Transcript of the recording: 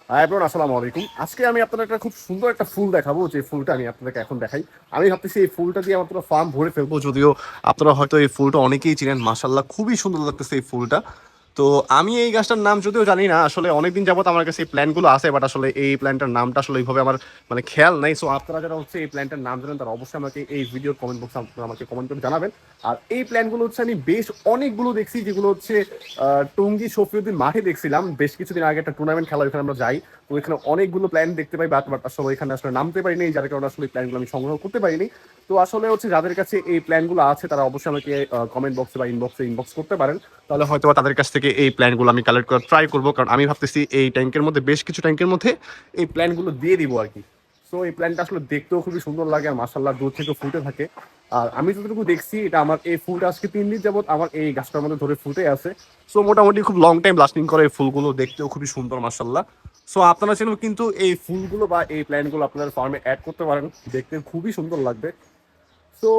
Hi everyone, আসসালামু আলাইকুম। আজকে আমি আপনাদের একটা খুব সুন্দর একটা ফুল দেখাবো, যে ফুলটা আমি আপনাদেরকে এখন দেখাই। আমি ভাবতেছি এই ফুলটা দিয়ে আমার পুরো ফার্ম ভরে ফেলবো, যদিও আপনারা হয়তো এই ফুলটা অনেকেই চিনেন। মাশাআল্লাহ, খুবই সুন্দর লাগতেছে এই ফুলটা। তো আমি এই গাছটার নাম যদিও জানি না, আসলে অনেকদিন যাবত আমার কাছে এই প্ল্যানগুলো আছে, বাট আসলে এই প্ল্যানটার নামটা আসলে এইভাবে আমার মানে খেয়াল নাই। সো আপনারা যারা হচ্ছে এই প্ল্যানটার নাম জানেন, তারা অবশ্যই আমাকে এই ভিডিওর কমেন্ট বক্সে আমাকে কমেন্ট করে জানাবেন। আর এই প্ল্যানগুলো হচ্ছে আমি বেশ অনেকগুলো দেখছি, যেগুলো হচ্ছে টঙ্গী শফিউদ্দিন মাঠে দেখছিলাম বেশ কিছুদিন আগে। একটা টুর্নামেন্ট খেলা, ওখানে আমরা যাই। তো এখানে অনেকগুলো প্ল্যান দেখতে পাই, বাট আসলে এখানে আসলে নামতে পারিনি, যার কারণে আসলে প্ল্যানগুলো আমি সংগ্রহ করতে পারিনি। তো আসলে হচ্ছে যাদের কাছে এই প্ল্যানগুলো আছে, তারা অবশ্যই আমাকে কমেন্ট বক্সে বা ইনবক্স করতে পারেন। তাহলে হয়তো তাদের কাছ থেকে এই প্ল্যানগুলো আমি কালেক্ট করার ট্রাই করবো, কারণ আমি ভাবতেছি এই ট্যাঙ্কের মধ্যে, বেশ কিছু ট্যাঙ্কের মধ্যে এই প্ল্যানগুলো দিয়ে দিব আর কি। সো এই প্ল্যানটা আসলে দেখতেও খুবই সুন্দর লাগে, আর মাশাআল্লাহ দূর থেকে ফুটে থাকে। আর আমি যতটুকু দেখছি, এটা আমার এই ফুলটা আজকে 3 দিন যাবত আমার এই গাছটার মধ্যে ধরে ফুটে আছে। সো মোটামুটি খুব লং টাইম লাস্টিং করে এই ফুলগুলো, দেখতেও খুবই সুন্দর মাশাআল্লাহ। সো আপনারা চাইলেও কিন্তু এই ফুলগুলো বা এই প্ল্যান্টগুলো আপনাদের ফার্মে অ্যাড করতে পারেন, দেখতে খুবই সুন্দর লাগবে। সো